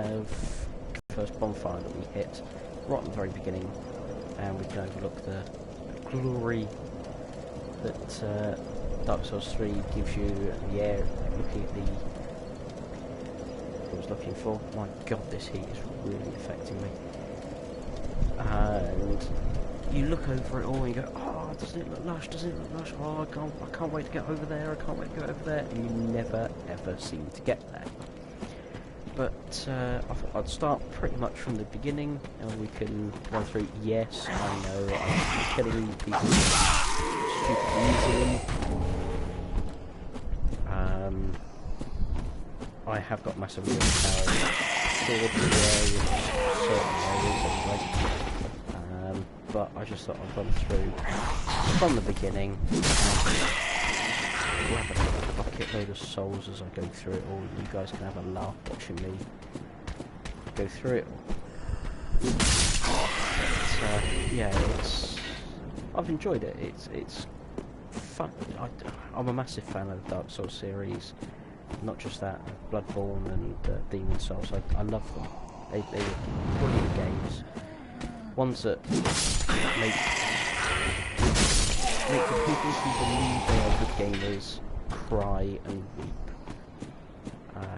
have first bonfire that we hit right at the very beginning, and we can overlook the glory that Dark Souls 3 gives you in the air, looking at the... I was looking for. My god, this heat is really affecting me. And you look over it all and you go, oh, doesn't it look lush, doesn't it look lush, oh, I can't wait to get over there, I can't wait to get over there, and you never ever seem to get there. But I thought I'd start pretty much from the beginning, and we can run through. Yes, I know, I'm killing people stupidly easily. I have got massively overpowered sword in certain areas anyway. But I just thought I'd run through from the beginning and grab a bucket load of souls as I go through it all. You guys can have a laugh watching me go through it all. But, yeah, I've enjoyed it. It's fun. I'm a massive fan of the Dark Souls series. Not just that, Bloodborne and Demon Souls. I love them. They're brilliant games. Ones that make the people who believe they are good gamers cry and weep.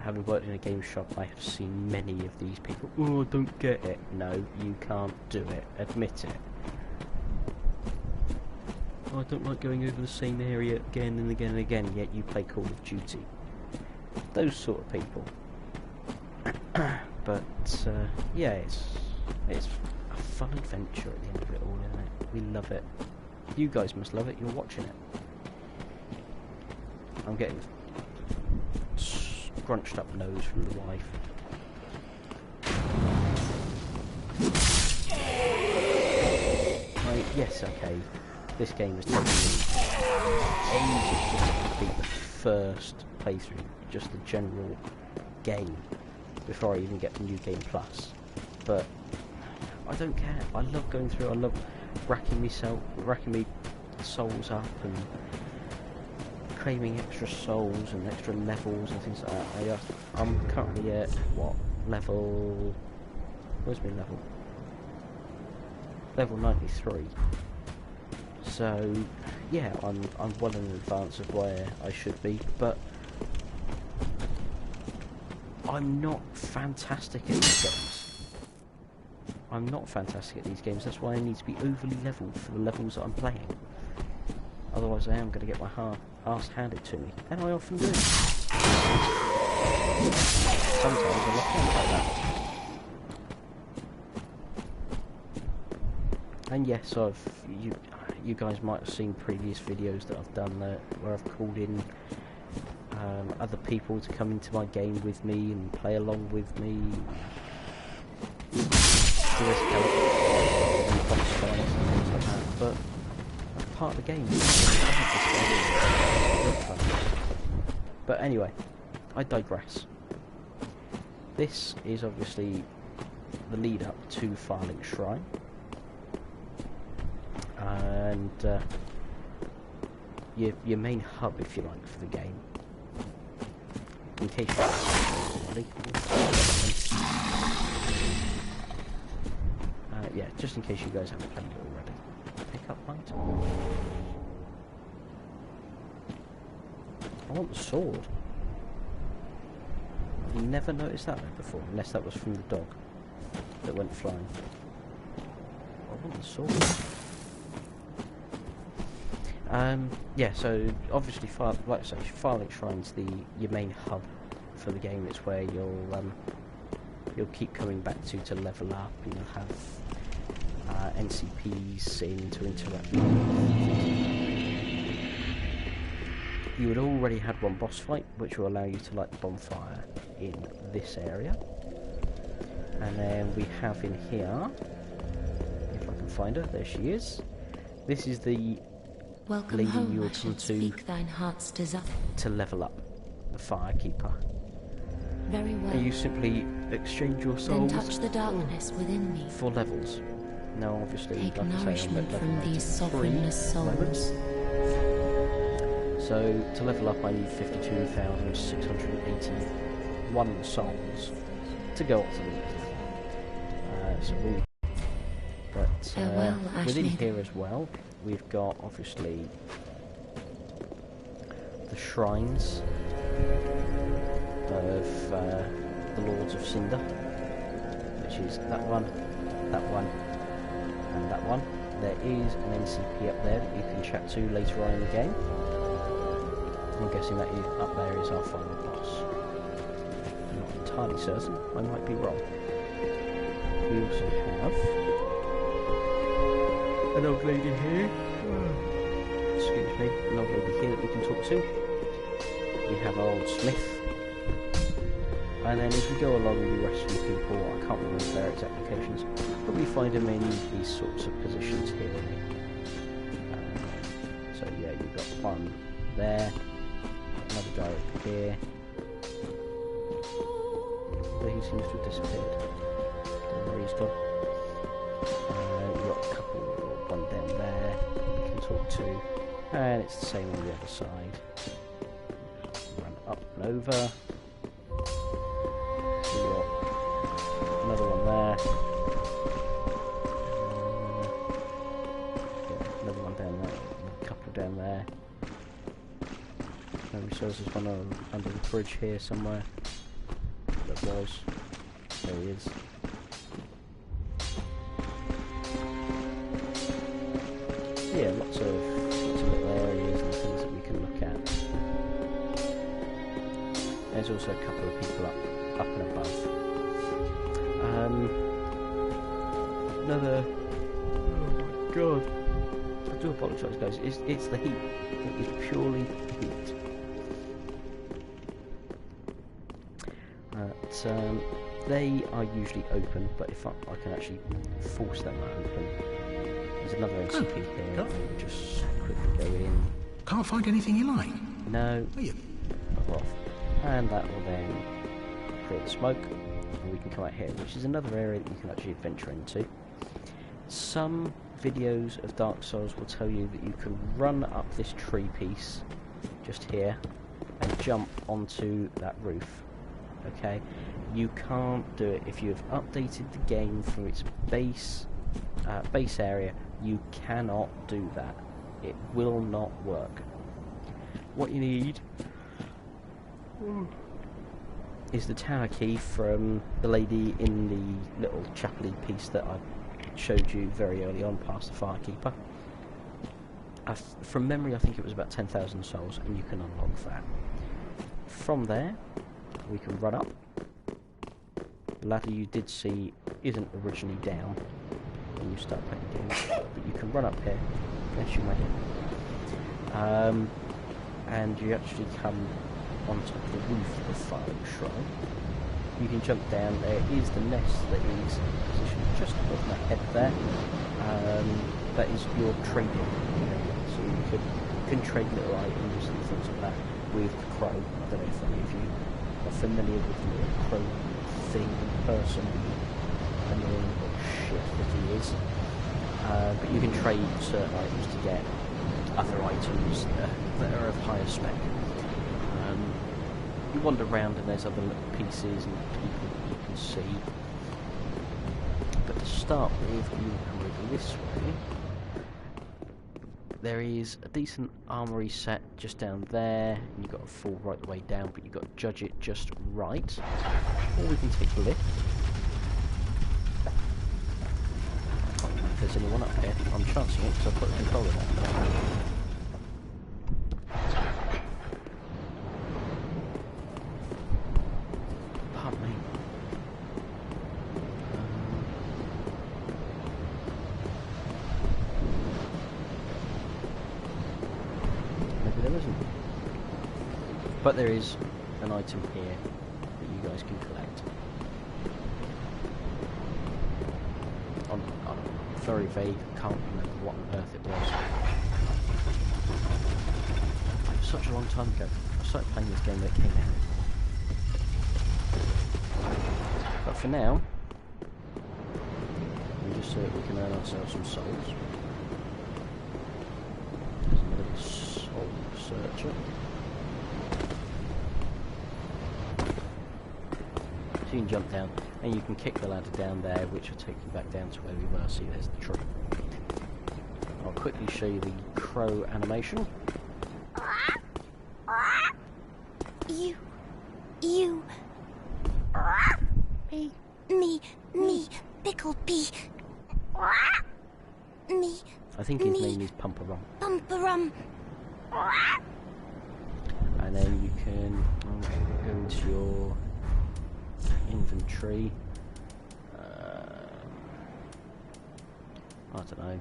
Having worked in a game shop, I have seen many of these people. Oh, I don't get it. No, you can't do it. Admit it. Oh, I don't like going over the same area again and again and again, yet you play Call of Duty. Those sort of people. But yeah, it's a fun adventure at the end of it all, isn't it? We love it. You guys must love it. You're watching it. I'm getting scrunched up nose from the wife. Yes, okay. This game has taken me ages to complete the first playthrough, just the general game, before I even get the New Game Plus. But I don't care. I love going through. I love racking me souls up and claiming extra souls and extra levels and things like that. I'm currently at what level? Where's my level? Level 93. So yeah, I'm well in advance of where I should be, but I'm not fantastic at these games. I'm not fantastic at these games. That's why I need to be overly leveled for the levels that I'm playing. Otherwise I am going to get my arse handed to me, and I often do. Sometimes I look out like that. And yes, you guys might have seen previous videos that I've done where I've called in other people to come into my game with me and play along with me. But that's part of the game. But anyway, I digress. This is obviously the lead up to Firelink Shrine. And your main hub, if you like, for the game. In case you haven't already. Yeah, just in case you guys haven't played it already. Pick up item. I want the sword. I've never noticed that before, unless that was from the dog that went flying. I want the sword. Yeah, so obviously, like I say, Firelink Shrine's your main hub for the game. It's where you'll keep coming back to level up, and you'll have NCPs in to interact with. You had already had one boss fight, which will allow you to light the bonfire in this area, and then we have in here, if I can find her, there she is. This is the Welcome lady home, you'll I come should speak thine heart's desire. to level up, the Firekeeper. Very well. And you simply exchange your Then souls touch the darkness within me. for levels. Now obviously, Take like I say, I'm nourishment at level from 93 these sovereignless at the moment. souls. So to level up I need 52,681 souls to to go up to the roof. So we... But Farewell, within Ashmead. here as well, we've got, obviously, the shrines of the Lords of Cinder, which is that one, and that one. There is an NCP up there that you can chat to later on in the game. I'm guessing that up there is our final boss. I'm not entirely certain, I might be wrong. We also have an old lady here. Excuse me, an old lady here that we can talk to. We have our old smith. And then as we go along we rescue people, I can't remember their exact locations, but we find them in these sorts of positions here. So yeah, you've got one there, another guy up here. But he seems to have disappeared. Don't know where he's gone. You've got a couple, one down there we can talk to, and it's the same on the other side. Run up and over. Another one there. Another one down there. A couple down there. Maybe shows there's one under the bridge here somewhere. There was. There he is. Yeah, lots of little areas and things that we can look at. There's also a couple of people up and above. Another... Oh my god. I do apologise guys, it's the heat. It is purely heat. They are usually open, but if I can actually force them open. There's another NCP here. go. We'll just quickly go in. Can't find anything you like. No. Are you? Bugger off. And that will then create smoke. And we can come out here, which is another area that you can actually adventure into. Some videos of Dark Souls will tell you that you can run up this tree piece, just here, and jump onto that roof. Okay? You can't do it. If you have updated the game from its base area, you cannot do that. It will not work. What you need is the tower key from the lady in the little chapel-y piece that I showed you very early on past the Firekeeper. From memory I think it was about 10,000 souls, and you can unlock that. From there we can run up. The ladder you did see isn't originally down when you start playing the game, but you can run up here. Yes, you may. And you actually come on top of the roof of the Fire Shrine. You can jump down. There is the nest that is positioned just above my head there. That is your trading area, so you can trade little items and things like that with the crow. I don't know if any of you are familiar with the little crow thing, person, annoying shit that he is. But you can trade certain items to get other items that are of higher spec. You wander around and there's other little pieces and people that you can see. But to start with, you come over this way. There is a decent armory set just down there, and you've got to fall right the way down, but you've got to judge it just right. Or we can take the lift. If there's anyone up here, I'm chancing it because I've put the controller down. Pardon me. Maybe there isn't. But there is an item here that you guys can collect. On very vague, can't remember what on earth it was. It was such a long time ago. I started playing this game when it came out. But for now, we just so that we can earn ourselves some souls. There's a little soul searcher. So you can jump down, and you can kick the ladder down there, which will take you back down to where we were. See, there's the tree. I'll quickly show you the crow animation. You. Me, Pickled Pea. Me. I think his name is Pumperum. Pumperum. And then you can go into your inventory. I don't know.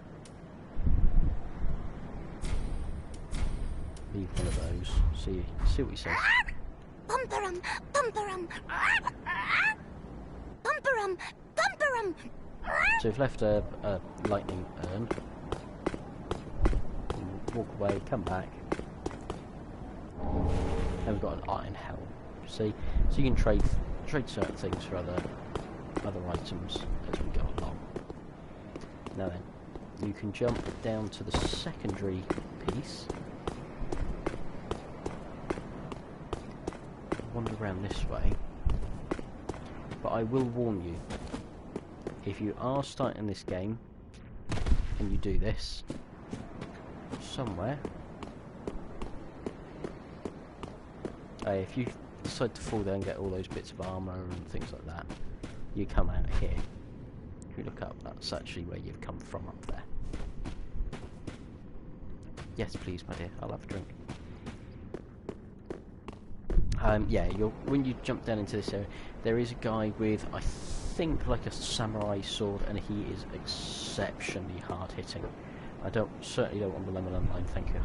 Leave one of those. See what he says. Pumperum. Pumperum. So we've left a lightning urn. Walk away, come back. And we've got an iron helm. See? So you can trade certain things for other items as we go along. Now then, you can jump down to the secondary piece. Wander around this way. But I will warn you, if you are starting this game and you do this somewhere, if you decide to fall down and get all those bits of armour and things like that, you come out of here. If you look up, that's actually where you've come from up there. Yes, please, my dear, I'll have a drink. Yeah, when you jump down into this area, there is a guy with, I think, like a samurai sword, and he is exceptionally hard hitting. I certainly don't want the lemon line, thank you.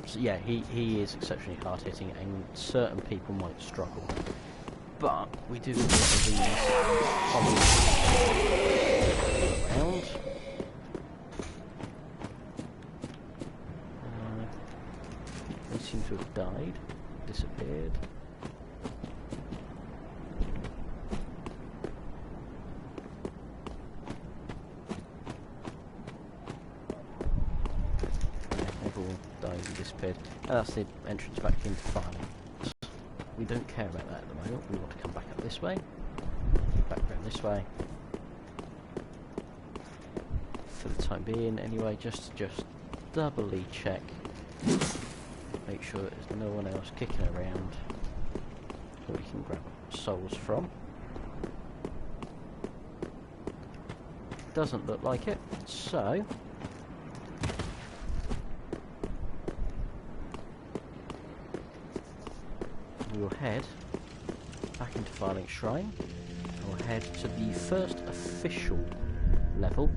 So yeah, he is exceptionally hard hitting, and certain people might struggle. But we do have a lot of these around. They seem to have died, disappeared. Everyone died and disappeared. And that's the entrance back into farming. We don't care about that at the moment. We want to come back up this way. Back around this way. For the time being, anyway, just doubly check. Make sure that there's no one else kicking around so we can grab souls from. Doesn't look like it, so we'll head back into Firelink Shrine. We'll head to the first official level.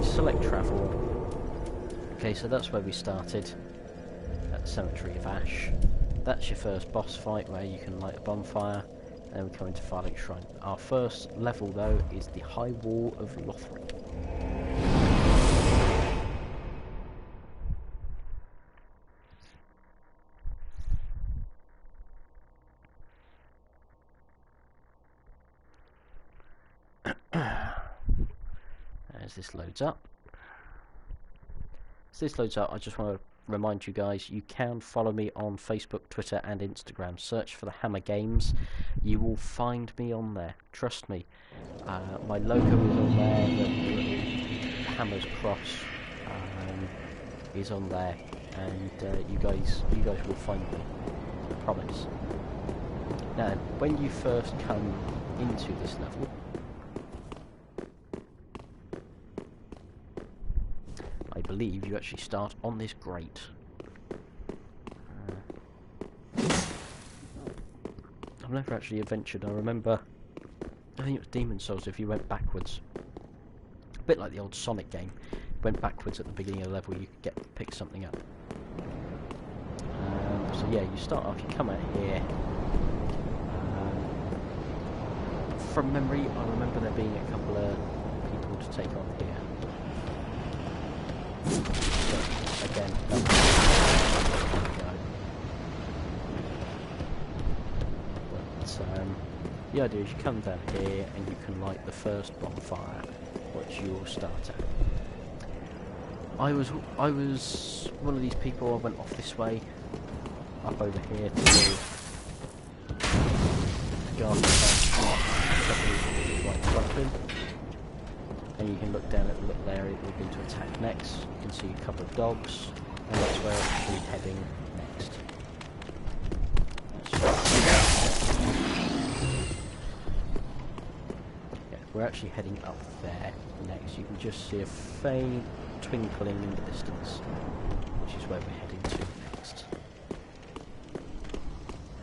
Select travel. Okay, so that's where we started, at the Cemetery of Ash. That's your first boss fight where you can light a bonfire, and then we come into Firelink Shrine. Our first level though is the High Wall of Lothric. As this loads up. As this loads up, I just want to remind you guys, you can follow me on Facebook, Twitter and Instagram. Search for the Hammer Games. You will find me on there. Trust me. My logo is on there. The Hammer's cross is on there, and you guys will find me. I promise. Now, when you first come into this level, I believe you actually start on this grate. I've never actually adventured. I remember, I think it was Demon's Souls, if you went backwards. A bit like the old Sonic game. Went backwards at the beginning of the level, you could pick something up. So yeah, you start off, you come out here. From memory, I remember there being a couple of people to take on here. But again, the idea is you come down here and you can light the first bonfire, which you will start at. I was one of these people. I went off this way, up over here to go up right in front of him, and you can look down at the little area that we're going to attack next. You can see a couple of dogs, and that's where we're actually heading next. Yeah, we're actually heading up there next. You can just see a faint twinkling in the distance, which is where we're heading to next.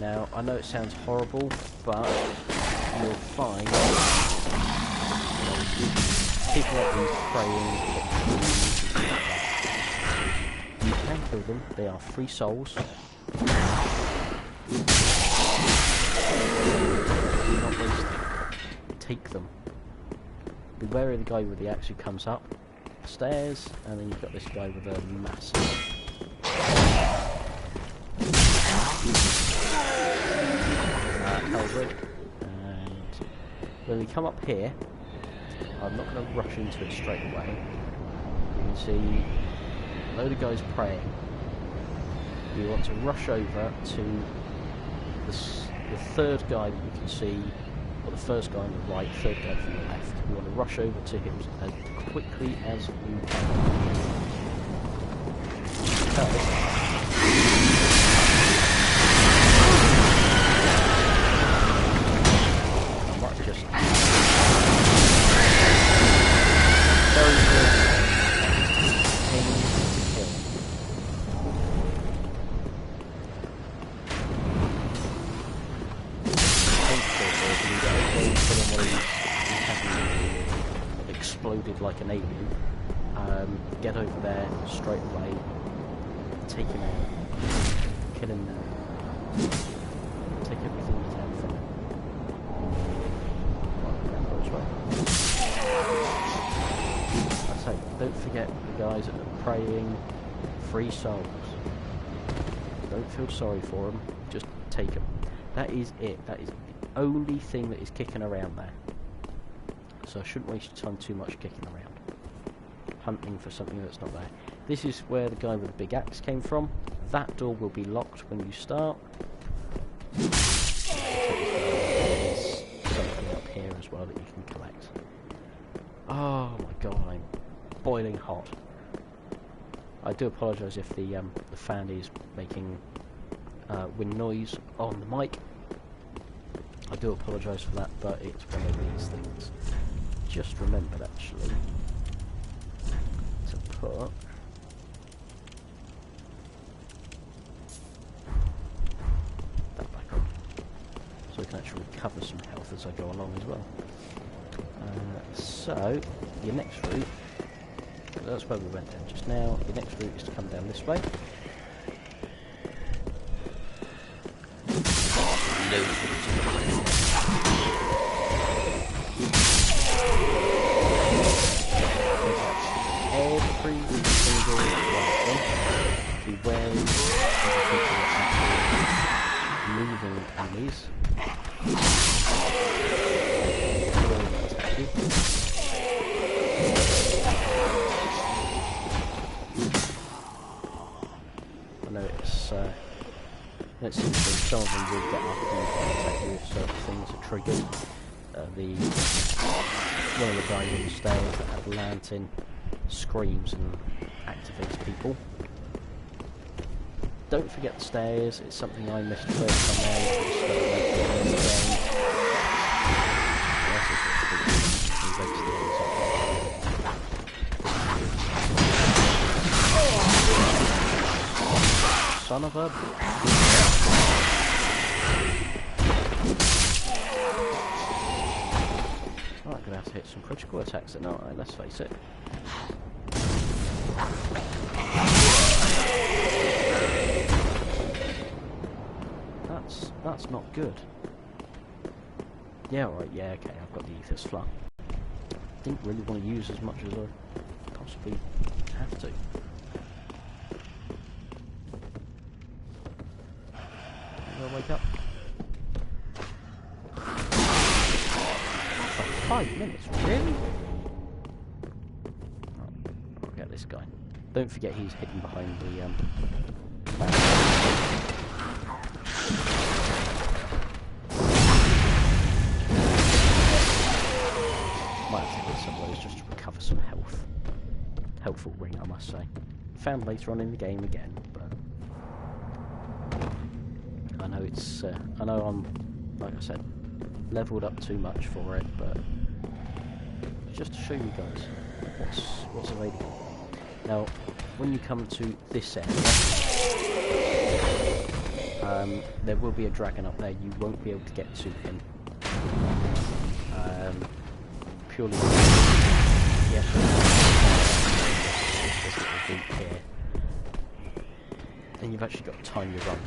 Now, I know it sounds horrible, but you'll find people like these praying, you can kill them. They are free souls. Do not waste them. Take them. Beware of the guy with the axe who comes up the stairs, and then you've got this guy with a massive halberd. And when we come up here, I'm not going to rush into it straight away. You can see a load of guys praying. You want to rush over to the third guy that you can see, or the first guy on the right, third guy from the left. You want to rush over to him as quickly as you can. I might just very good aim to kill. Exploded like an alien. Get over there straight away, take him out, kill him now, take everything you can from him. I say, don't forget the guys that are praying, free souls. Don't feel sorry for them, just take them. That is it. That is the only thing that is kicking around there. So I shouldn't waste your time too much kicking around, hunting for something that's not there. This is where the guy with the big axe came from. That door will be locked when you start. There's something up here as well that you can collect. Oh my god, I'm boiling hot. I do apologise if the fan is making wind noise on the mic. I do apologise for that, but it's one of these things. Just remembered actually to put that back on, so we can actually recover some health as I go along as well. So your next route, that's where we went down just now. Your next route is to come down this way. Every single one. Beware of the moving enemies. I know it seems that some of them will get up and attack you if certain things are triggered. One of the guys on the stairs that had a lantern screams and activates people. Don't forget the stairs, it's something I missed first time out. Son of a... I'm going to have to hit some critical attacks at night, let's face it. That's not good. Yeah, right, yeah, okay, I've got the Aethys Flood. Didn't really want to use as much as I possibly have to. I'm gonna wake up. For 5 minutes, really? Oh, I'll get this guy. Don't forget he's hidden behind the might have to hit some of those just to recover some health. Helpful ring, I must say. Found later on in the game again, but I know it's I know I'm, like I said, leveled up too much for it, but just to show you guys what's available. Now, when you come to this area, there will be a dragon up there. You won't be able to get to him. Purely yes, this little group here. And you've actually got time to run.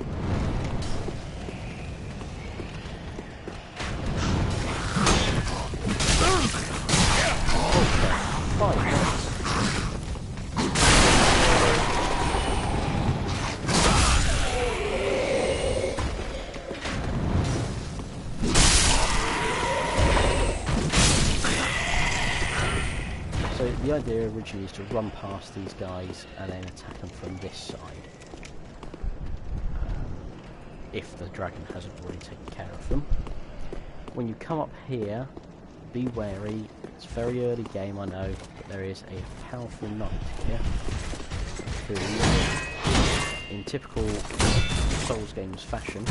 So the idea originally is to run past these guys and then attack them from this side. If the dragon hasn't already taken care of them. When you come up here, be wary. It's a very early game, I know, but there is a powerful knight here who, in typical Souls games fashion,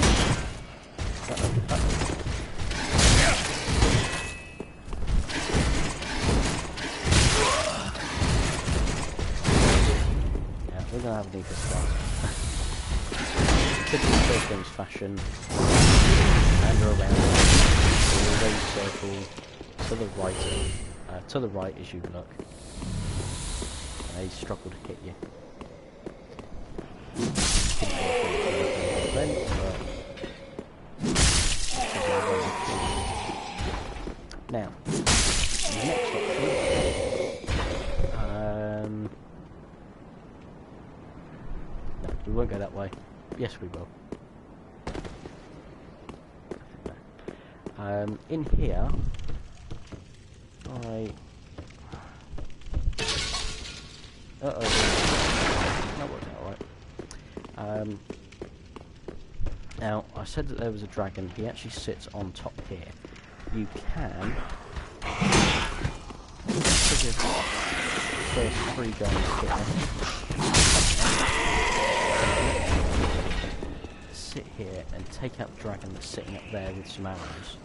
we're going to have a defense class. Typical Souls games fashion, and around, always circle to the right as you look. They struggle to hit you. Now, the next option. No, we won't go that way. Yes, we will. In here, that worked out alright. Now, I said that there was a dragon. He actually sits on top here. You can trigger the first 3 guys here. Sit here and take out the dragon that's sitting up there with some arrows.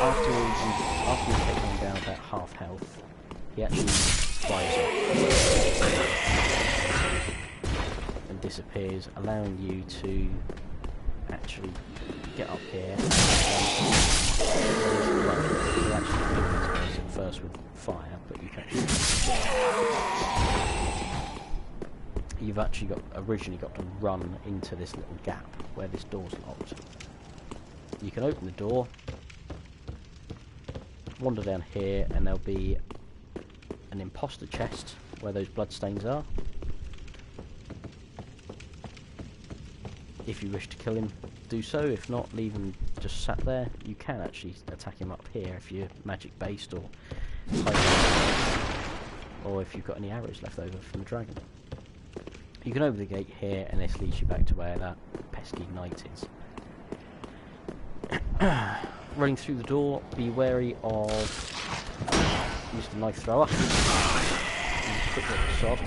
After you take him down about half health, he actually flies off and disappears, allowing you to actually get up here and you actually kill these guys at first with fire, but you can you've actually originally got to run into this little gap where this door's locked. You can open the door, wander down here, and there'll be an imposter chest where those bloodstains are. If you wish to kill him, do so. If not, leave him just sat there. You can actually attack him up here if you're magic based, or if you've got any arrows left over from the dragon. You can open the gate here, and this leads you back to where that pesky knight is. Running through the door, be wary of Mr. Knife Thrower. Quick little sod.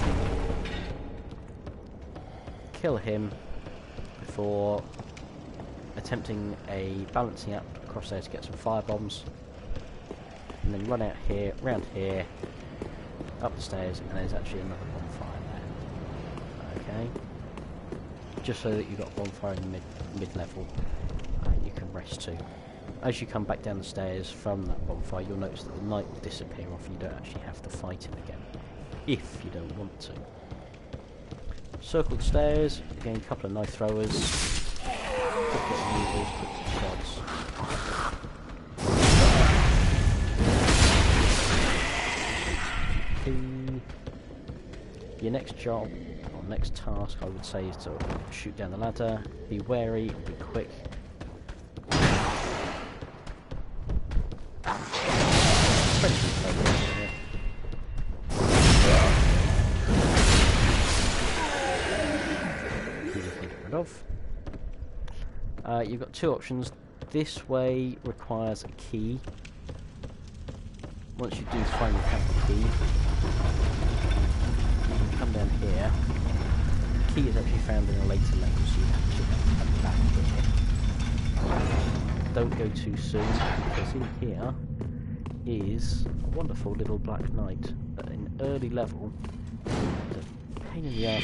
Kill him before attempting a balancing act across there to get some fire bombs. And then run out here, round here, up the stairs, and there's actually another bonfire there. Okay? Just so that you've got a bonfire in the mid-level, you can rest too. As you come back down the stairs from that bonfire, you'll notice that the knight will disappear off, and you don't actually have to fight him again, if you don't want to. Circle the stairs, again a couple of knife throwers, quick little movers, quick little shots. Your next job, or next task, I would say, is to shoot down the ladder, be wary, be quick. yourself. You've got two options. This way requires a key. Once you do finally have the key, you can come down here. The key is actually found in a later level, so you actually have to come back here. Don't go too soon, because in here is a wonderful little black knight at an early level. It's a pain in the ass.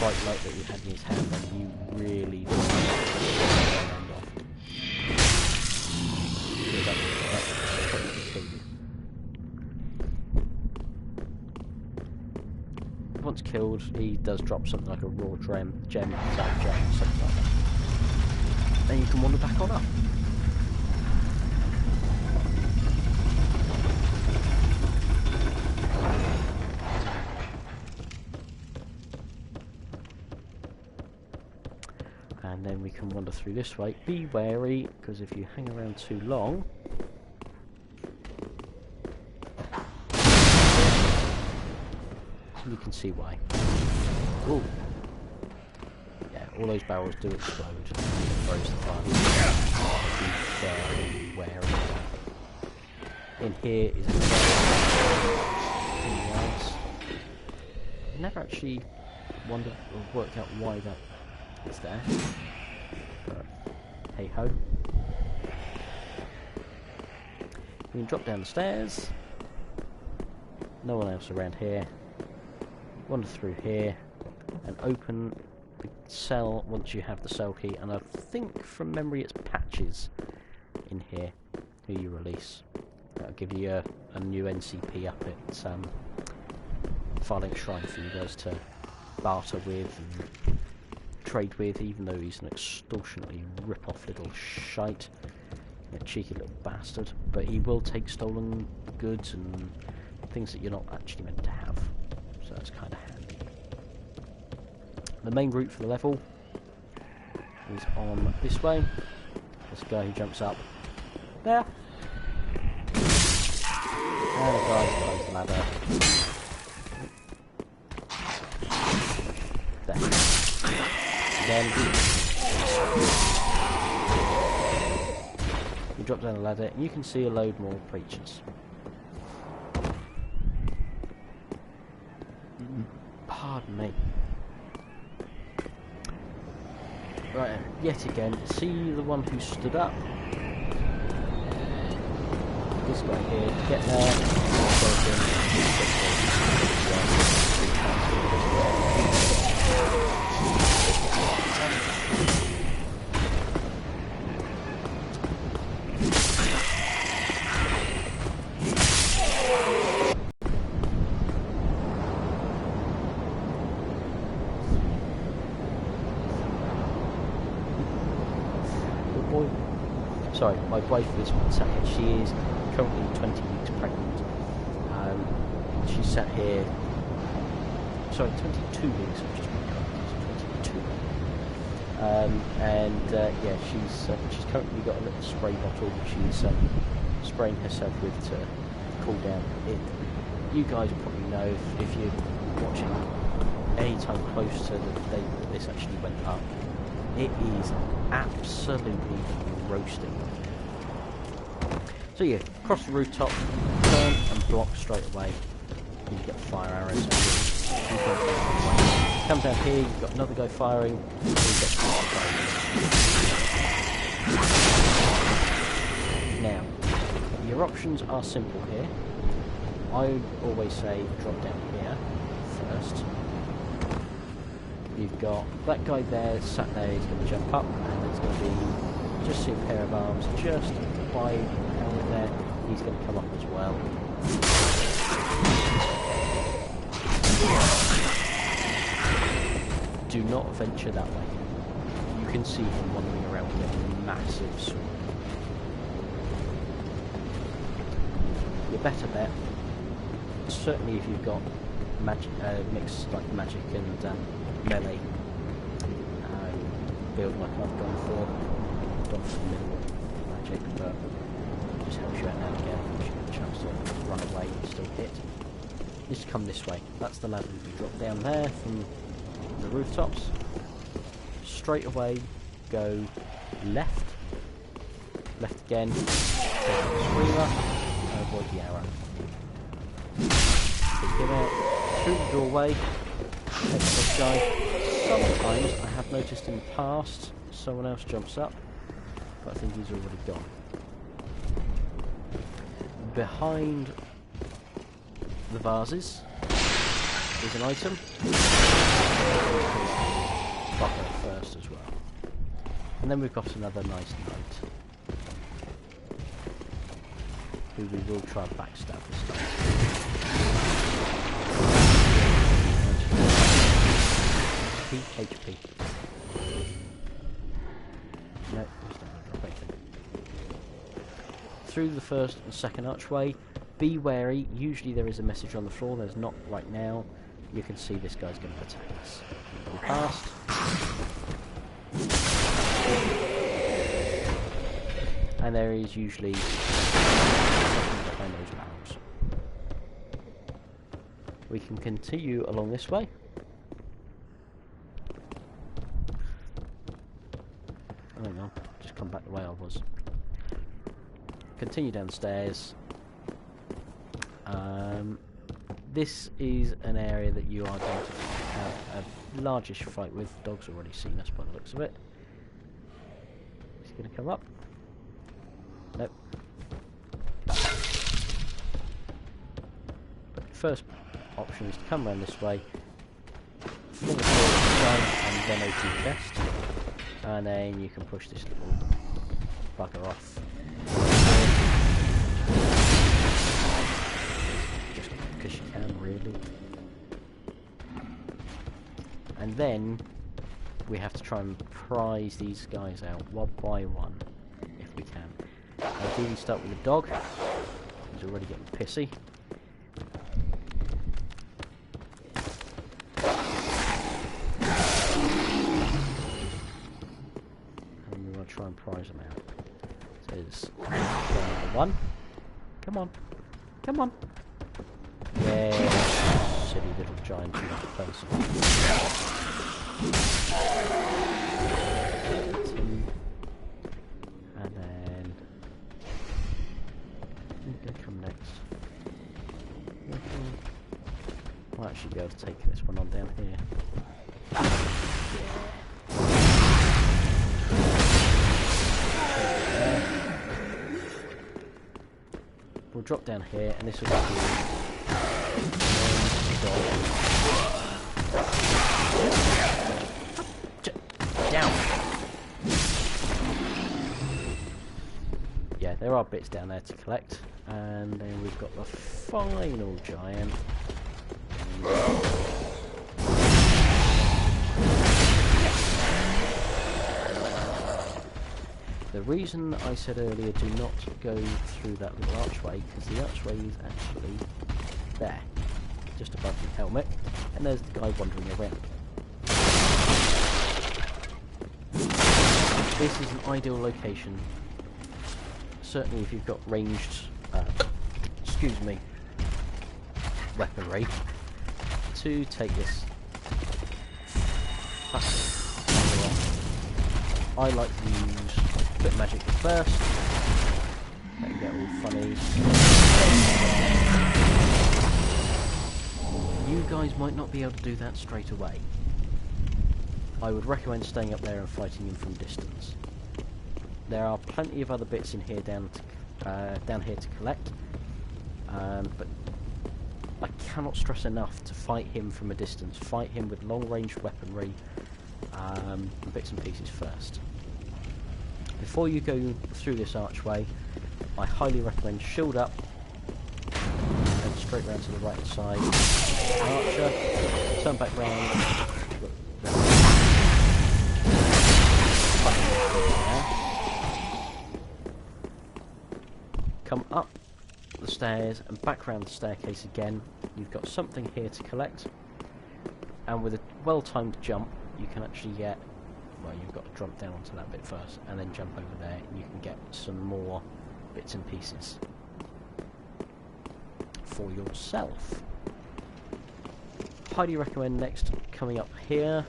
Quite like that you had in his hand, and you really don't want to end off. Yeah, that probably kill you. Once killed, he does drop something like a raw gem, something like that. Then you can wander back on up. And then we can wander through this way. Be wary, because if you hang around too long, you can see why. Ooh. Yeah, all those barrels do explode. It throws the fire. Be very wary of that. In here is anything else. I never actually wondered or worked out why that is there. But hey ho. You can drop down the stairs. No one else around here. Wander through here and open the cell once you have the cell key, and I think from memory it's Patches in here who you release. That'll give you a new NCP up at Firelink Shrine for you guys to barter with and trade with, even though he's an extortionately rip-off little shite, a cheeky little bastard, but he will take stolen goods and things that you're not actually meant to have. So that's kind of handy. The main route for the level is on this way. This guy who jumps up there. And the guy who climbs the ladder. There. Again. You drop down the ladder and you can see a load more creatures. Pardon me. Right, yet again, see the one who stood up? This guy here, get there, Sorry, my wife is sat here. She is currently 20 weeks pregnant. She sat here. Sorry, 22 weeks. I've just been corrected. 22. Yeah, she's currently got a little spray bottle which she's spraying herself with to cool down. You guys probably know if you're watching any time close to the date that this actually went up. It is absolutely roasting. So yeah, cross the rooftop, turn and block straight away. You get fire arrows. Come down here, you've got another guy firing. You get now, your options are simple here. I always say drop down here first. You've got that guy there, sat there, he's going to jump up, and there's going to be just see a pair of arms just by the helmet there. He's going to come up as well. Do not venture that way. You can see him wandering around with a massive sword. Your better bet, certainly if you've got magic, mixed like magic and melee build like I've gone for. Not for minimal magic, but it just helps you out now and again. You get a chance to run away and still hit. is to come this way. That's the ladder we drop down there from the rooftops. Straight away, go left. Left again. Take the screamer. And avoid the arrow. Pick him out through the doorway. Take this guy. Sometimes I have noticed in the past someone else jumps up, but I think he's already gone. Behind the vases is an item. Buckle first as well. And then we've got another nice knight, who we will try and backstab this time. HP. No, he's not going to drop anything. Through the first and second archway. Be wary, usually there is a message on the floor, there's not right now. You can see this guy's going to attack us. Go past. And there is usually something behind those barrels. We can continue along this way. Hang on, just come back the way I was. Continue downstairs. This is an area that you are going to have a largish fight with. Dog's already seen us by the looks of it. He's going to come up. Nope. First option is to come around this way, fling a sword and then open the chest, and then you can push this little bugger off. Just because you can, really. And then we have to try and prize these guys out one by one, if we can. Ideally start with the dog. He's already getting pissy. And we want to try and prize them out. So it's number one. Come on. Come on. Yeah, silly little giant person. And then who's going to come next? Might actually be able to take this one on down here. We'll drop down here, and this will be down. Yeah, there are bits down there to collect, and then we've got the final giant. The reason I said earlier do not go through that little archway, because the archway is actually there, just above the helmet, and there's the guy wandering around. This is an ideal location, certainly if you've got ranged, weaponry, to take this fucker off. I like to use a bit of magic first, let him get all funny. You guys might not be able to do that straight away. I would recommend staying up there and fighting him from distance. There are plenty of other bits in here down here to collect, but I cannot stress enough to fight him from a distance. Fight him with long-range weaponry and bits and pieces first. Before you go through this archway, I highly recommend shield up and straight round to the right side. Archer, turn back round. Come up the stairs and back round the staircase again. You've got something here to collect, and with a well-timed jump you can actually get, well, you've got to jump down onto that bit first and then jump over there, and you can get some more bits and pieces for yourself. highly recommend next coming up here,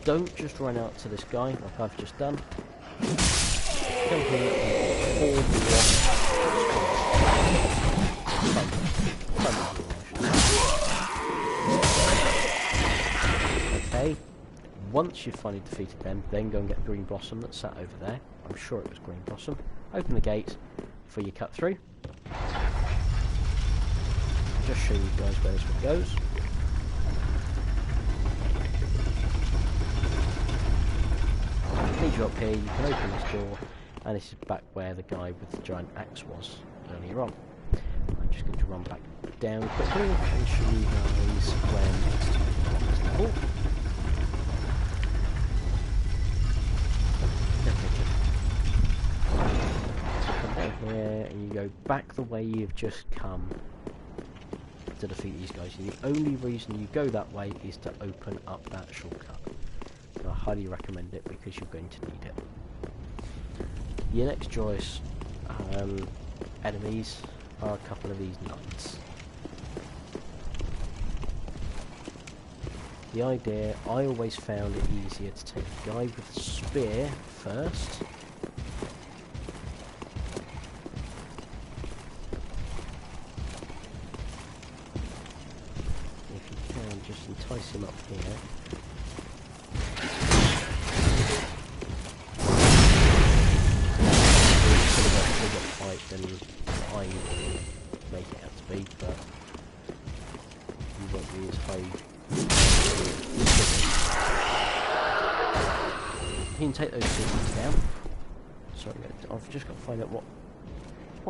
don't just run out to this guy like I've just done. Come here and okay, once you've finally defeated them, then go and get the green blossom that's sat over there. I'm sure it was green blossom. Open the gate before you cut through. Just show you guys where this one goes. Lead you up here, you can open this door, and this is back where the guy with the giant axe was earlier on. I'm just going to run back down quickly and show you guys where next is level. So come down here and you go back the way you've just come to defeat these guys. And the only reason you go that way is to open up that shortcut. I highly recommend it because you're going to need it. Your next choice enemies are a couple of these knights. The idea, I always found it easier to take the guy with the spear first. If you can, just entice him up here. Than I make it out to be, but you won't be as high. You can take those cities down. Sorry, I've just got to find out what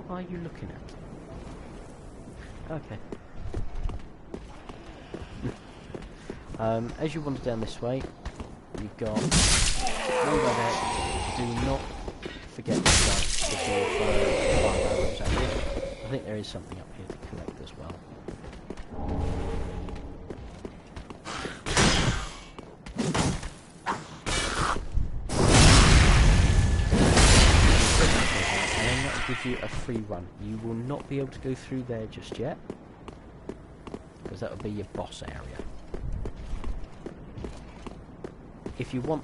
are you looking at? Okay. As you wander down this way, you've got one by there. Do not forget this guy. I think there is something up here to collect as well. And then that will give you a free run. You will not be able to go through there just yet, because that will be your boss area. If you want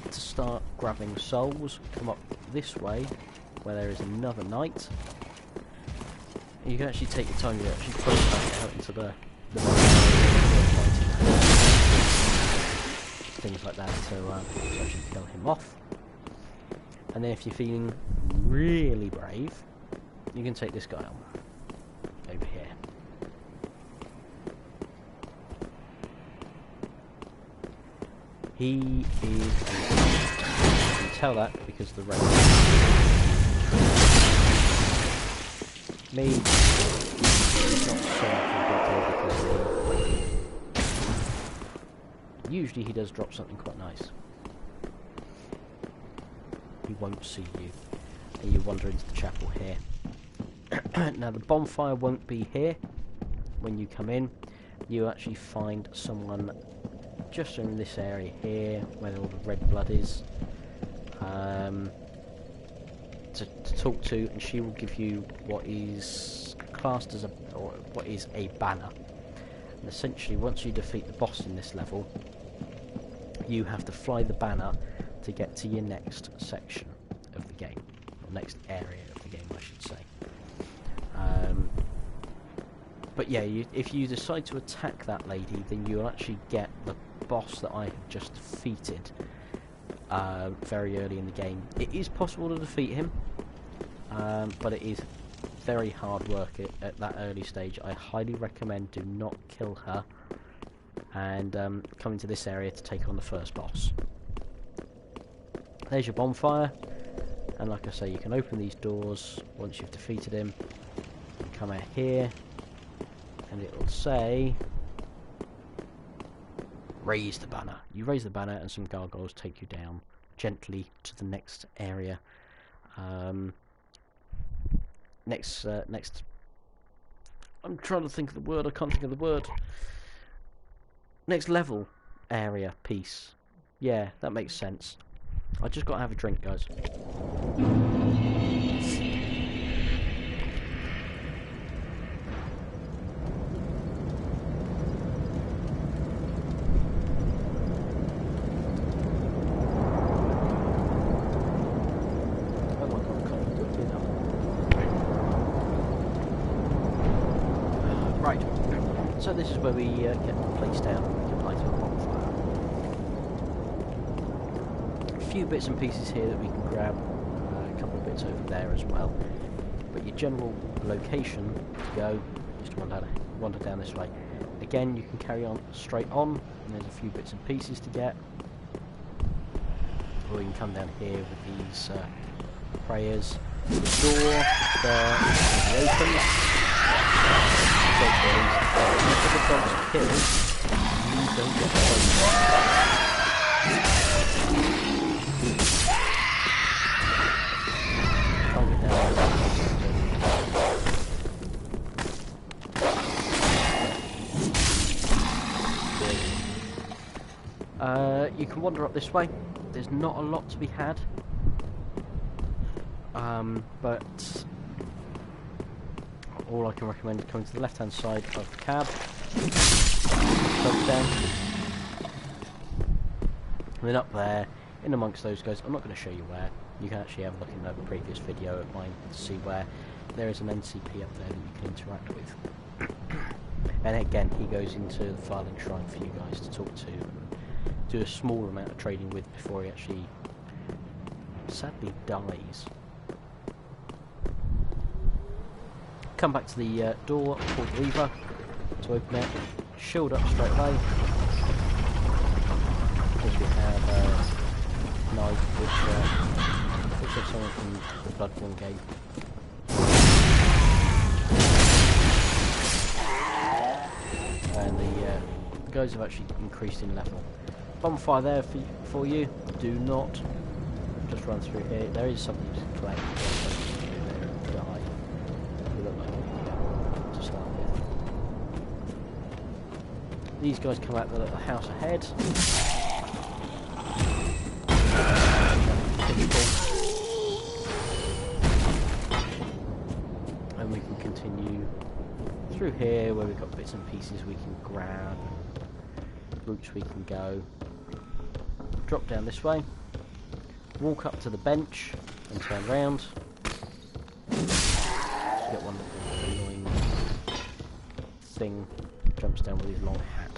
to start grabbing souls, come up this way where there is another knight. You can actually take your time to actually push back out into the things like that to actually kill him off. And then if you're feeling really brave, you can take this guy on over here. He is you can tell that because of the red. Me, not so much because usually he does drop something quite nice. He won't see you, and you wander into the chapel here. Now the bonfire won't be here when you come in. You actually find someone just in this area here, where all the red blood is, to talk to, and she will give you what is classed as what is a banner. And essentially, once you defeat the boss in this level, you have to fly the banner to get to your next section of the game, or next area of the game, I should say. But yeah, if you decide to attack that lady, then you'll actually get the boss that I have just defeated very early in the game. It is possible to defeat him, but it is very hard work at that early stage. I highly recommend do not kill her and come into this area to take on the first boss. There's your bonfire, and like I say, you can open these doors once you've defeated him. Come out here, and it will say raise the banner. You raise the banner and some gargoyles take you down gently to the next area. Next I'm trying to think of the word, I can't think of the word. Next level area piece. Yeah, that makes sense. I just got to have a drink, guys. So this is where we get the place down and we can light our bonfire. A few bits and pieces here that we can grab, a couple of bits over there as well. But your general location to go is to wander down this way. Again, you can carry on straight on, and there's a few bits and pieces to get. Or you can come down here with these prayers. The door there is open. The dog's killed, you don't get close. Can't get down there. You can wander up this way. There's not a lot to be had. But all I can recommend is coming to the left hand side of the cab, jump down, and then up there, in amongst those guys, I'm not going to show you where, you can actually have a look in the previous video of mine to see where there is an NCP up there that you can interact with. And again, he goes into the Firelink Shrine for you guys to talk to, and do a small amount of trading with before he actually sadly dies. Come back to the door, pull the lever to open it, shield up straight away. Because we have a knife which looks like someone from the Bloodborne game. And the guys have actually increased in level. Bonfire there for you. Do not just run through here. There is something to collect. These guys come out the little house ahead. And we can continue through here where we've got bits and pieces we can grab, routes we can go. Drop down this way, walk up to the bench and turn round. Get one annoying thing jumps down with his long hat.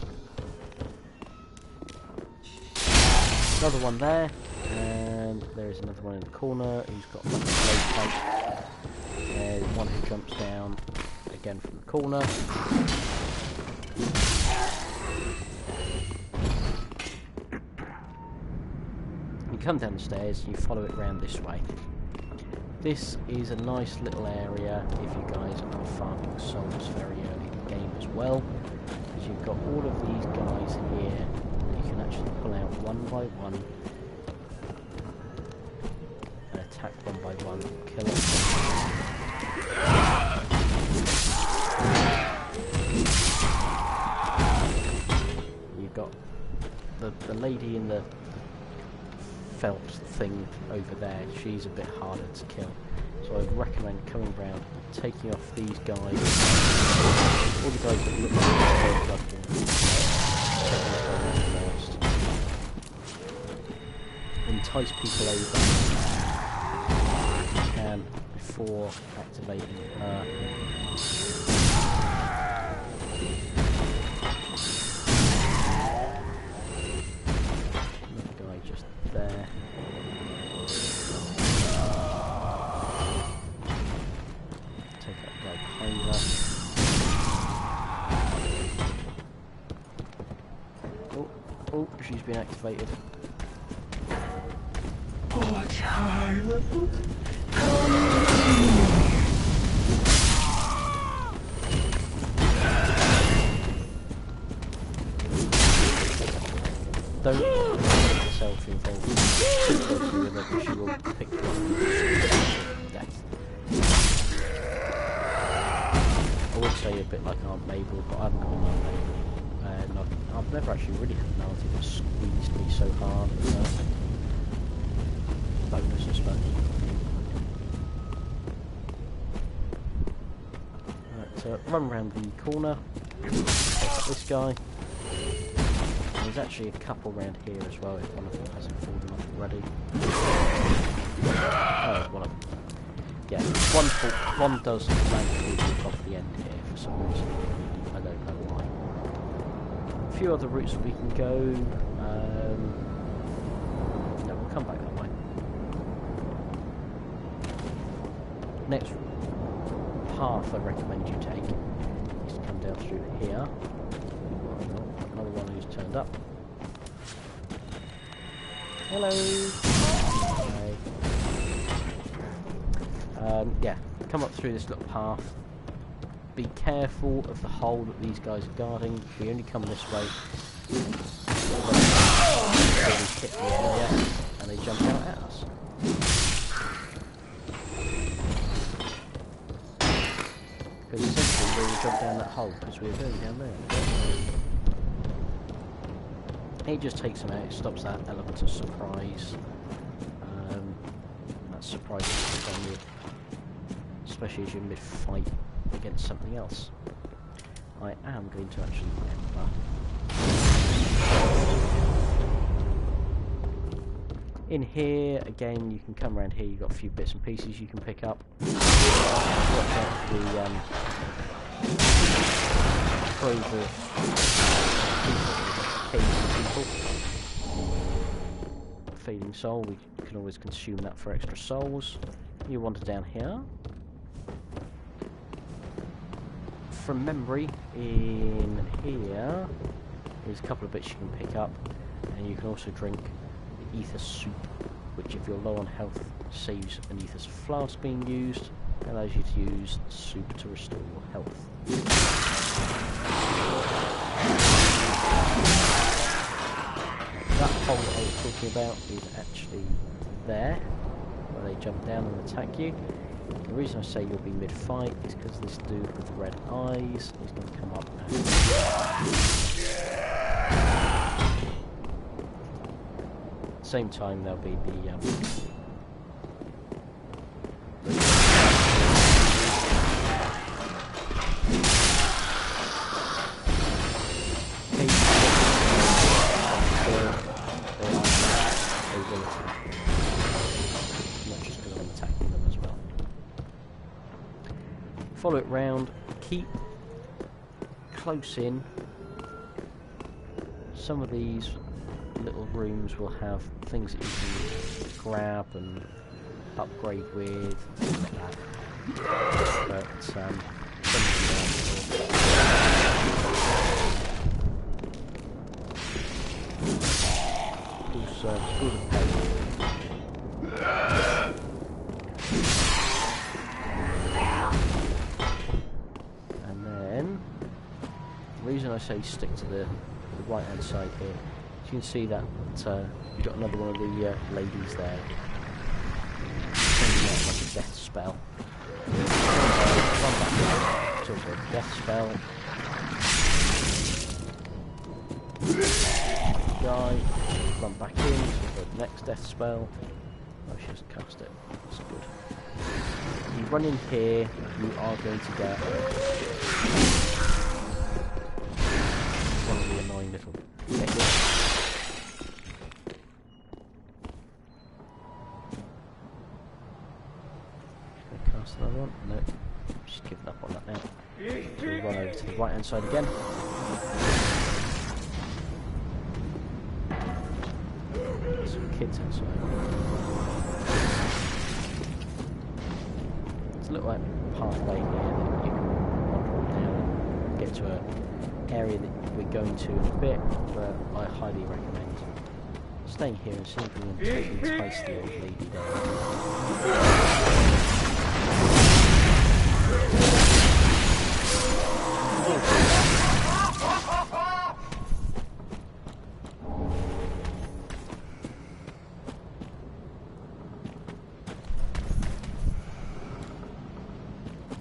Another one there, and there is another one in the corner who's got like a blade plate. There's one who jumps down again from the corner. You come down the stairs, you follow it round this way. This is a nice little area if you guys are farming souls very early in the game as well, because you've got all of these guys here that you can actually pull out one by one and attack one by one, kill them. You've got the lady in the felt thing over there, she's a bit harder to kill, so I'd recommend coming round and taking off these guys, all the guys that look like Bloodborne, first. Entice people over if you can before activating her. There. Take that guy behind her. Oh, she's been activated. Oh, child. Don't get yourself involved too closely with her, because she will pick you up to death. I would say a bit like Aunt Mabel, but I haven't got an Aunt Mabel. And I've never actually really had an auntie that squeezed me so hard. Bonus, I suppose. Right, so run around the corner. Take out this guy. There's actually a couple around here as well, if one of them hasn't fallen off already. Oh, one of them. Yeah, one does randomly walk off the end here for some reason. I don't know why. few other routes we can go. No, we'll come back that way. Next path I recommend you take is to come down through here. Another one who's turned up. Hello. Okay. Yeah, come up through this little path. Be careful of the hole that these guys are guarding. We only come this way. They hit the area and they jump out at us. Because essentially we will jump down that hole because we were going down there. It just takes them out, it stops that element of surprise. That surprise is on you, especially as you're mid-fight against something else. I am going to actually ember. In here, again, you can come around here, you've got a few bits and pieces you can pick up. Watch out for the trove of people. Feeding soul, we can always consume that for extra souls. You wander down here. From memory, in here there's a couple of bits you can pick up, and you can also drink the ether soup, which if you're low on health saves an ether flask being used, allows you to use the soup to restore your health. That hole that I was talking about is actually there, where they jump down and attack you. The reason I say you'll be mid-fight is because this dude with the red eyes is going to come up and... At the same time there'll be the follow it round, keep close in. Some of these little rooms will have things that you can grab and upgrade with, things like that. But some of them are also the reason I say stick to the right hand side here, you can see that you've got another one of the ladies there sending out like a death spell. Run back in, till the death spell. Die, run back in, till the next death spell. Oh, she hasn't cast it, that's good. You run in here, you are going to get one of the annoying little techniques. Can I cast another one? No, just giving up on that now. So we'll run over to the right hand side again. There's some kids outside. It's a little like pathway here that you can wander on down and get to an area that we're going to in a bit, but I highly recommend staying here and seeing if we can entice the old lady down.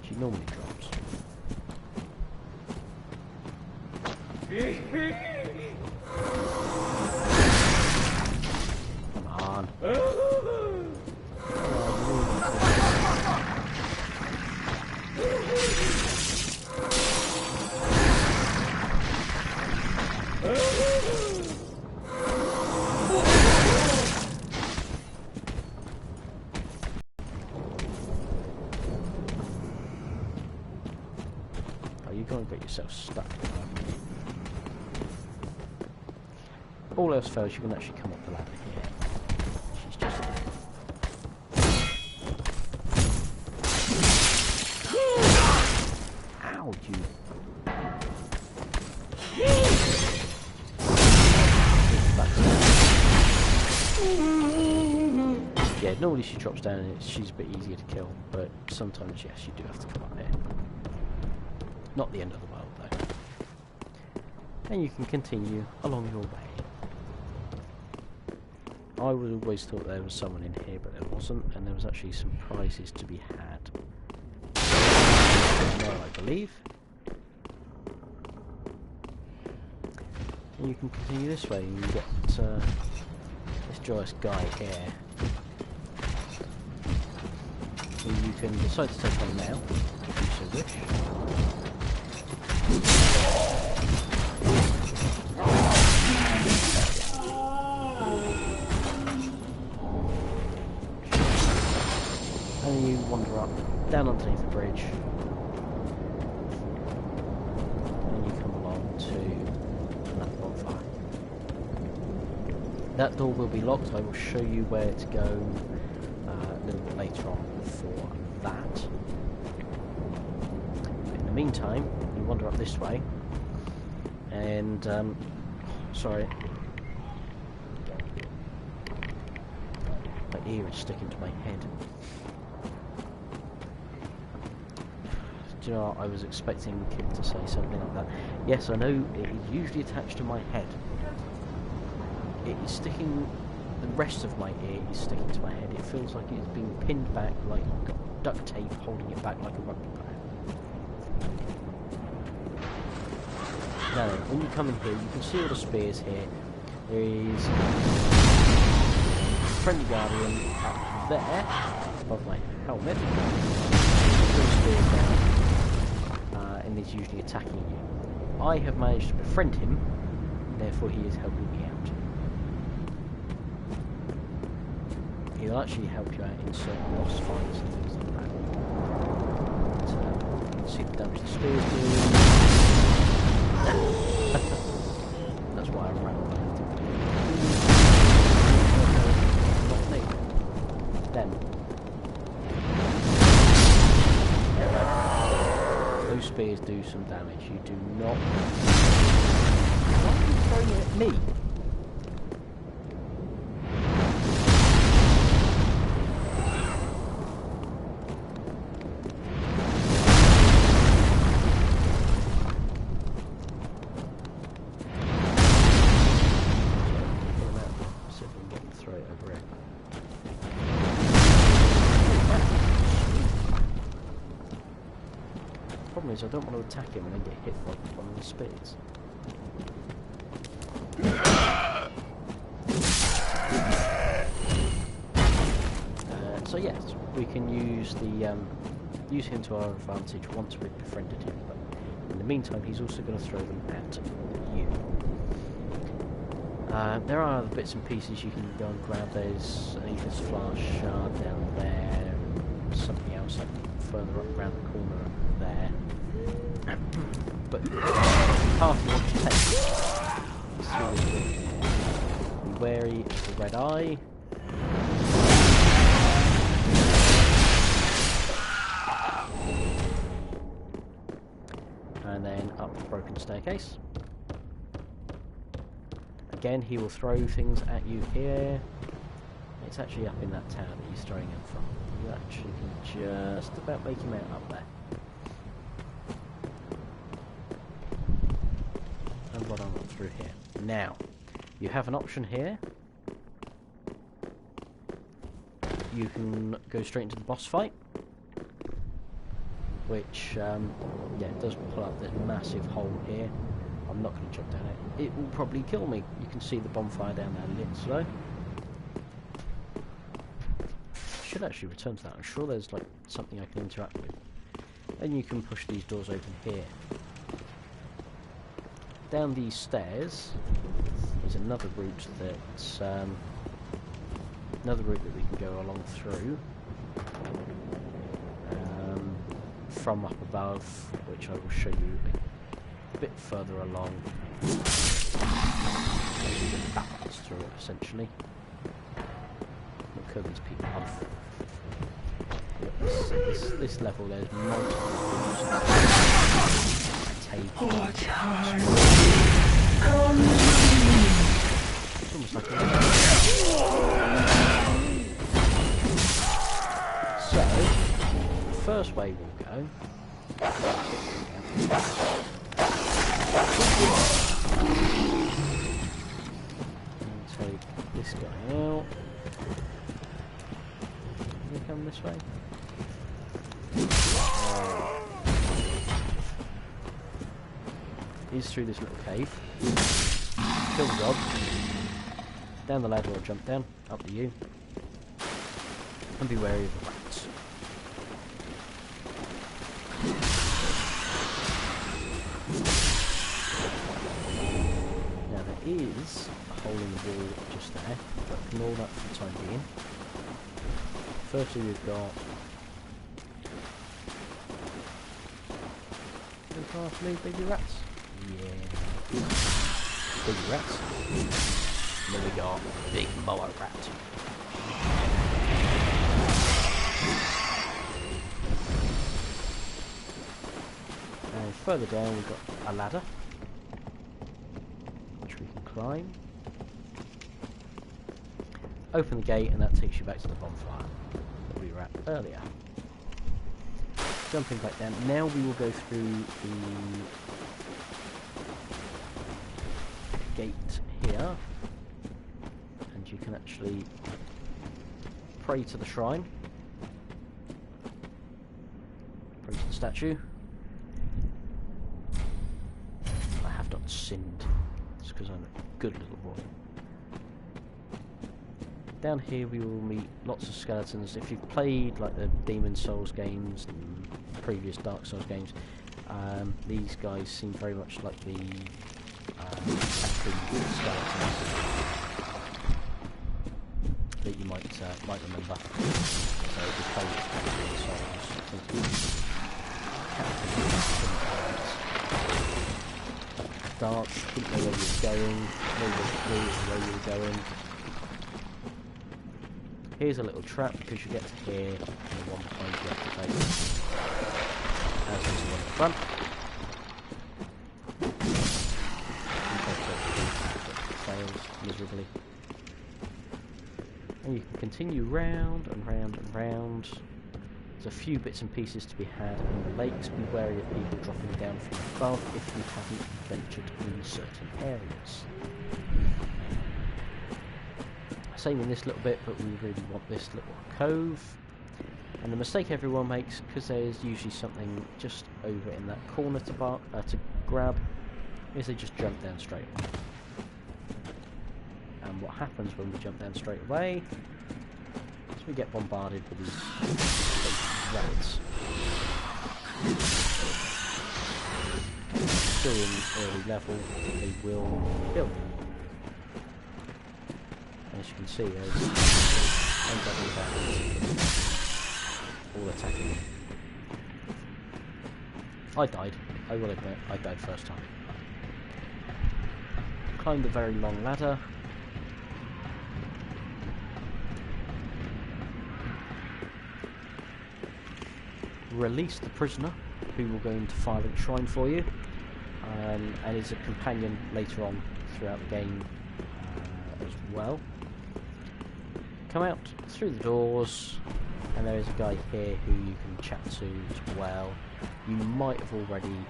She normally drops. Come on. Oh, you're going to get yourself stuck. all else fails, you can actually come up the ladder here. She's just... Ow, you... Yeah, normally she drops down and she's a bit easier to kill, but sometimes, yes, you do have to come up here. Not the end of the world, though. And you can continue along your way. I would always thought there was someone in here, but there wasn't, and there was actually some prizes to be had. No, I believe. And you can continue this way, and you get this joyous guy here. Who you can decide to take on now, if you so wish. And you wander up, down underneath the bridge, and you come along to another bonfire. That door will be locked. I will show you where to go a little bit later on for that. In the meantime, you wander up this way, and sorry, my ear is sticking to my head. Do you know what? I was expecting the kid to say something like that. Yes, I know it is usually attached to my head. It is sticking, the rest of my ear is sticking to my head. It feels like it's being pinned back like duct tape holding it back like a rugby player. Now, when you come in here, you can see all the spears here. There is a friendly guardian up there, above my helmet. Three spears down. And is usually attacking you. I have managed to befriend him, therefore he is helping me out. He'll actually help you out in certain boss fights and things like that. But, you can see the damage the spears do. That's why I ran away. Not me. Them. Those spears do some damage. You do not... Why are you throwing it at me? See if we can get the throw it over it. Problem is, I don't want to attack him and then get hit by one of the spears. So yes, we can use the use him to our advantage once we've befriended him. But in the meantime, he's also going to throw them at you. There are other bits and pieces you can go and grab. There's an Aethys Flask shard down there, something else like further up around the corner there. But the path you want to take is through this room here. Be wary of the red eye. And then up the broken staircase. Again, he will throw things at you here. It's actually up in that tower that he's throwing him from. You actually can just about make him out up there. And what I'm up through here. Now, you have an option here. You can go straight into the boss fight, which, yeah, does pull up this massive hole here. I'm not going to jump down it. It will probably kill me. You can see the bonfire down there lit slow. Should actually return to that. I'm sure there's like something I can interact with. And you can push these doors open here. Down these stairs is another route that we can go along through from up above, which I will show you a bit further along. balance through it, essentially. Look at these people off. This level, there's multiple tables. It's almost like so, the first way we'll go. And take this guy out. Can we come this way? He's through this little cave. Kill the dog. Down the ladder or jump down. Up to you. And be wary of the rats. Now there is a hole in the wall just there, but ignore that for the time being. Firstly we've got... baby rats? Yeah. Baby rats. And then we got big moa rat. And further down we've got a ladder, which we can climb. Open the gate and that takes you back to the bonfire that we were at earlier. Jumping back down. Now we will go through the gate here, and you can actually pray to the shrine, pray to the statue. I have not sinned. It's because I'm a good little boy. Down here we will meet lots of skeletons. If you've played like the Demon Souls games and previous Dark Souls games, these guys seem very much like the skeletons that you might remember. So if you play Demon Souls, dark, didn't know where you were going, no clue where you were going. Here's a little trap because you get to here and the one behind you have to take as is the one in front. Fails miserably. And you can continue round and round and round. There's a few bits and pieces to be had in the lakes. Be wary of people dropping down from above if you haven't ventured in certain areas. Same in this little bit, but we really want this little cove. And the mistake everyone makes, because there's usually something just over in that corner to grab, is they just jump down straight away. And what happens when we jump down straight away is we get bombarded with these rats. Still in early level, they will kill. As you can see, there's all attacking me. I died. I will admit, I died first time. Climbed a very long ladder. Release the prisoner, who will go into Firelink Shrine for you, and is a companion later on throughout the game as well. Come out through the doors, and there is a guy here who you can chat to as well. You might have already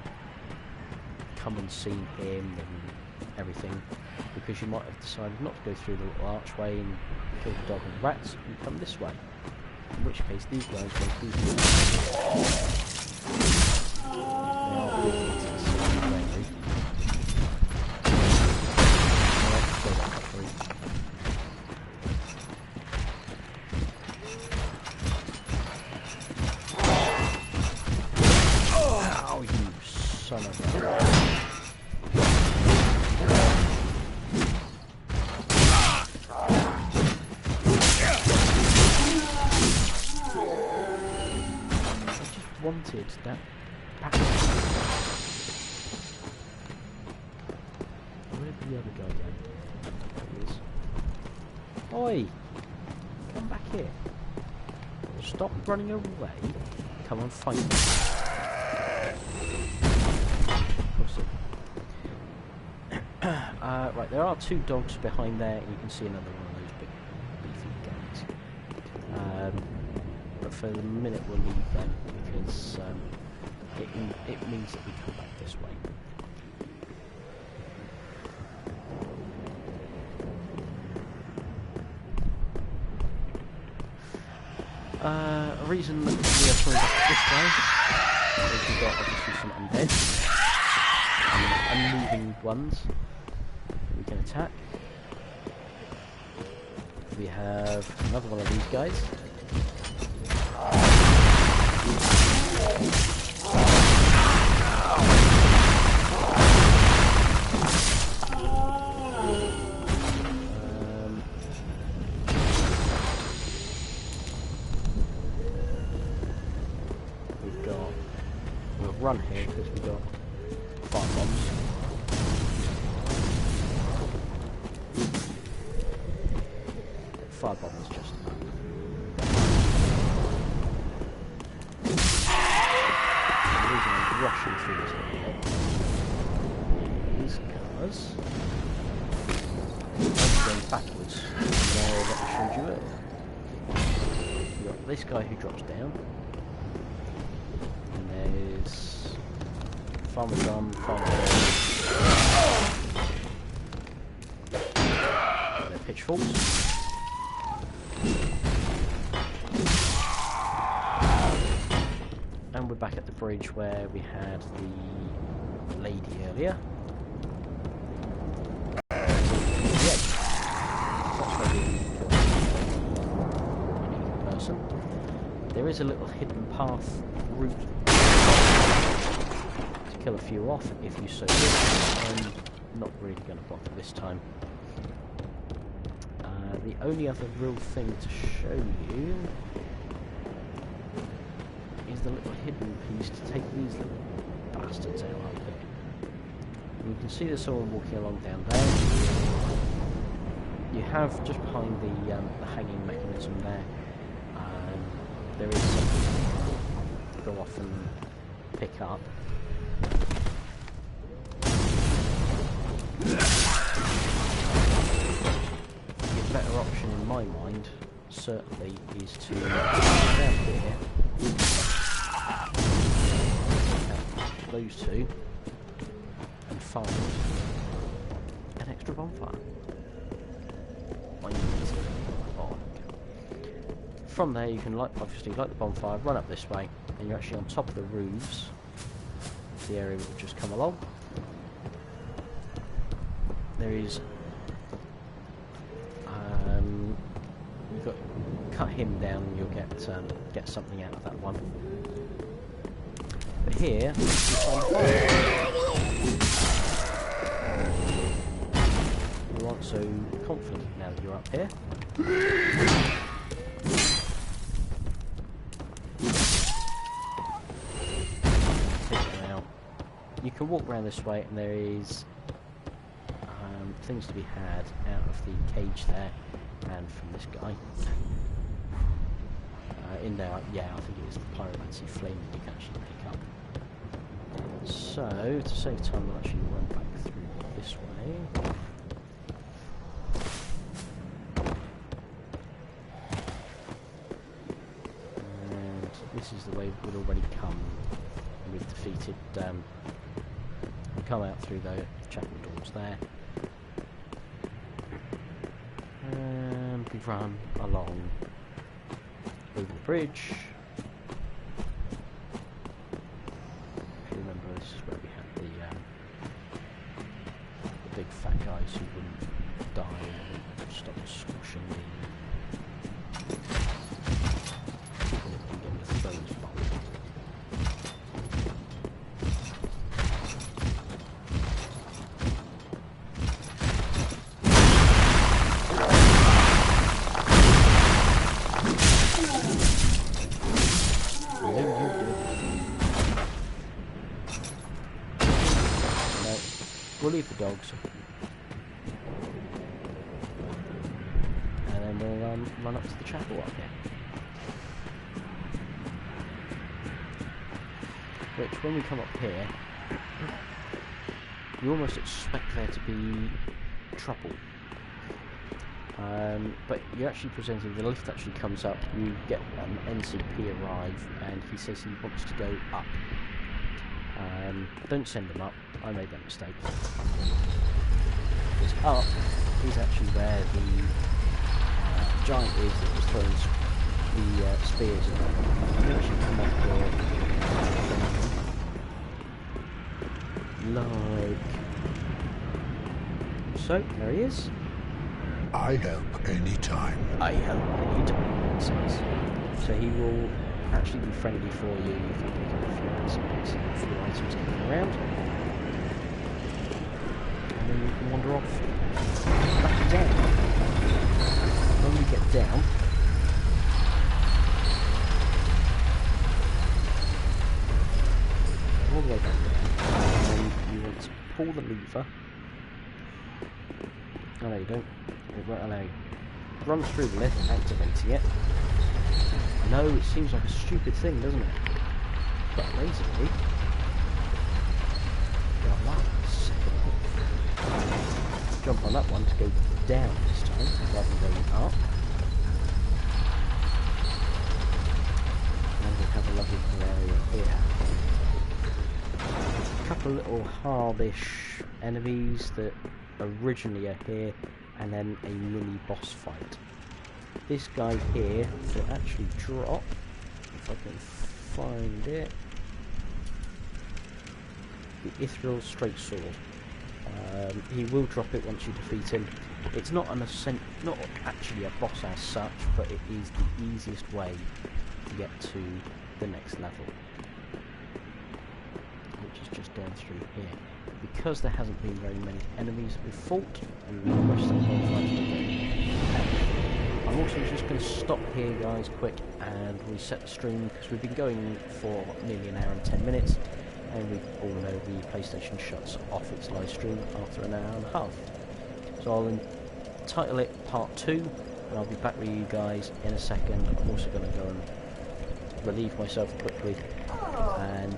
come and seen him and everything, because you might have decided not to go through the little archway and kill the dog and the rats and come this way. In which case these guys go through the son of a... wanted that back. Where'd the other guy go? There he is. Oi! Come back here. Stop running away. Come and fight me. Right, there are two dogs behind there, and you can see another one of those big beefy guys. But for the minute we'll leave them, because it means that we come back this way. A reason that we are coming back this way is we've got obviously some undead and unmoving ones that we can attack. We have another one of these guys. We'll run here because we've got fire bombs. Fire bomb is just the reason I'm rushing through this little bit is because I'm going backwards from the area that I showed you earlier. We've got this guy who drops down. There's farmer drum, their pitchforks. And we're back at the bridge where we had the lady earlier. That's where we killed the person. There is a little hidden path route to kill a few off if you so wish. I'm not really going to bother this time. The only other real thing to show you is the little hidden piece to take these little bastards out up here. And you can see there's someone walking along down there. You have just behind the hanging mechanism there. There is something to go off and pick up. The better option in my mind, certainly, is to go down here, those two, and find an extra bonfire. From there you can obviously light the bonfire, run up this way, and you're actually on top of the roofs, the area that we've just come along. There is you've got cut him down and you'll get something out of that one. But here you find fire. You aren't so confident now that you're up here. You can walk around this way and there is things to be had out of the cage there and from this guy. In there, yeah, I think it is the pyromancy flame that you can actually pick up. So, to save time, we'll actually run back through this way. And this is the way we'd already come. We've defeated, come out through the chapel doors there. And we run along over the bridge. If you remember, this is where we had the big fat guys who wouldn't die and stop squashing the people that can get into those bombs. We'll leave the dogs. run up to the chapel up here. Which, when we come up here, you almost expect there to be trouble. But you're actually presenting, the lift actually comes up, you get an NCP arrive, and he says he wants to go up. Don't send him up, I made that mistake. Because up is actually where the giant is that was throwing the spears at him. You can actually come up here, like so, there he is. I help anytime. I help anytime, it says. So he will actually be friendly for you if you pick up a few bits and pieces, a few items coming around. And then you can wander off back down. When we get down, all the way back down, and you want to pull the lever. Oh no, you don't. It won't allow you. Run through the lift, activating it. I know, it seems like a stupid thing, doesn't it? But basically, jump on that one to go down this time, rather than going up. And we have a lovely little area here. A couple of little hardish enemies that originally are here, and then a mini boss fight. This guy here will actually drop, if I can find it, the Ethereal Straight Sword. He will drop it once you defeat him. It's not not actually a boss as such, but it is the easiest way to get to the next level, which is just down through here. Because there hasn't been very many enemies that we've fought, and we've rushed the whole fight again. I'm also just going to stop here, guys, quick, and reset the stream, because we've been going for nearly an hour and 10 minutes, and we all know the PlayStation shuts off its live stream after an hour and a half. So I'll title it Part 2, and I'll be back with you guys in a second. I'm also going to go and relieve myself quickly, and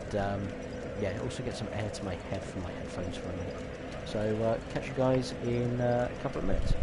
yeah, also get some air to my head from my headphones for a minute. So catch you guys in a couple of minutes.